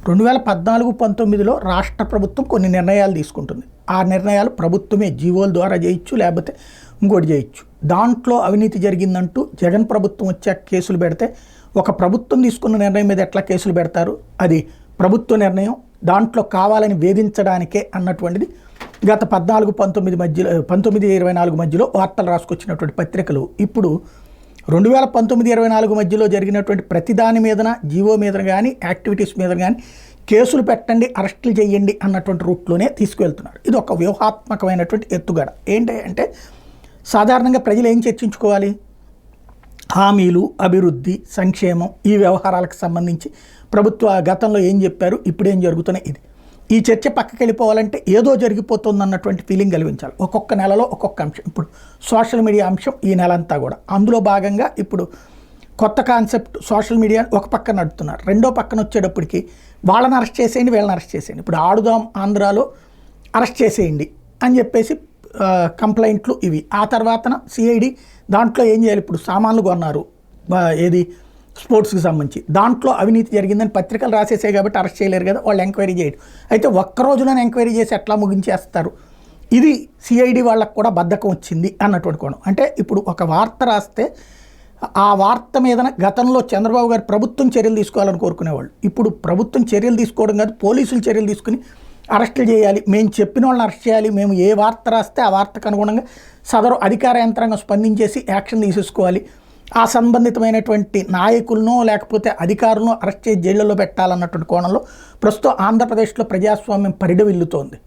2014-19లో రాష్ట్ర ప్రభుత్వం కొన్ని నిర్ణయాలు తీసుకుంటుంది. ఆ నిర్ణయాలు ప్రభుత్వమే జీవోల ద్వారా చేయొచ్చు, లేకపోతే ఇంకోటి చేయొచ్చు. దాంట్లో అవినీతి జరిగిందంటూ జగన్ ప్రభుత్వం వచ్చాక కేసులు పెడితే ఒక ప్రభుత్వం తీసుకున్న నిర్ణయం మీద ఎట్లా కేసులు పెడతారు? అది ప్రభుత్వ నిర్ణయం, దాంట్లో కావాలని వేధించడానికే అన్నటువంటిది గత 14-19 మధ్యలో 19-24 మధ్యలో వార్తలు రాసుకొచ్చినటువంటి పత్రికలు ఇప్పుడు 2019-24 మధ్యలో జరిగినటువంటి ప్రతి దాని మీదన, జీవో మీద కానీ, యాక్టివిటీస్ మీద కానీ కేసులు పెట్టండి, అరెస్టులు చేయండి అన్నటువంటి రూట్లోనే తీసుకువెళ్తున్నారు. ఇది ఒక వ్యూహాత్మకమైనటువంటి ఎత్తుగడ. ఏంటి అంటే సాధారణంగా ప్రజలు ఏం చర్చించుకోవాలి? హామీలు, అభివృద్ధి, సంక్షేమం, ఈ వ్యవహారాలకు సంబంధించి ప్రభుత్వ గతంలో ఏం చెప్పారు, ఇప్పుడు ఏం జరుగుతున్నాయి, ఇది ఈ చర్చ పక్కకి వెళ్ళిపోవాలంటే ఏదో జరిగిపోతుంది అన్నటువంటి ఫీలింగ్ కలిగించాలి. ఒక్కొక్క నెలలో ఒక్కొక్క అంశం. ఇప్పుడు సోషల్ మీడియా అంశం ఈ నెల అంతా కూడా అందులో భాగంగా ఇప్పుడు కొత్త కాన్సెప్ట్ సోషల్ మీడియా ఒక పక్కన నడుపుతున్నారు. రెండో పక్కన వచ్చేటప్పటికి వాళ్ళని అరెస్ట్ చేసేయండి, వీళ్ళని అరెస్ట్ చేసేయండి. ఇప్పుడు ఆడుదాం ఆంధ్రాలో అరెస్ట్ చేసేయండి అని చెప్పేసి కంప్లైంట్లు ఇవి. ఆ తర్వాతన సిఐడి దాంట్లో ఏం చేయాలి? ఇప్పుడు సామాన్లు కొన్నారు, ఏది స్పోర్ట్స్కి సంబంధించి, దాంట్లో అవినీతి జరిగిందని పత్రికలు రాసేసాయి కాబట్టి అరెస్ట్ చేయలేరు కదా, వాళ్ళు ఎంక్వైరీ చేయడం. అయితే ఒక్క రోజులోనే ఎంక్వైరీ చేసి ఎట్లా ముగించేస్తారు? ఇది సిఐడి వాళ్ళకు కూడా బద్ధకం వచ్చింది అన్నటువంటి కోణం. అంటే ఇప్పుడు ఒక వార్త రాస్తే ఆ వార్త మీద గతంలో చంద్రబాబు గారు ప్రభుత్వం చర్యలు తీసుకోవాలని కోరుకునేవాళ్ళు. ఇప్పుడు ప్రభుత్వం చర్యలు తీసుకోవడం కాదు, పోలీసులు చర్యలు తీసుకుని అరెస్టులు చేయాలి, మేము చెప్పిన వాళ్ళని అరెస్ట్ చేయాలి, మేము ఏ వార్త రాస్తే ఆ వార్తకు అనుగుణంగా సదరు అధికార యంత్రాంగం స్పందించేసి యాక్షన్ తీసేసుకోవాలి, ఆ సంబంధితమైనటువంటి నాయకులను లేకపోతే అధికారులను అరెస్ట్ చేసి జైళ్ళలో పెట్టాలన్నటువంటి కోణంలో ప్రస్తుతం ఆంధ్రప్రదేశ్లో ప్రజాస్వామ్యం పరిడవిల్లుతోంది.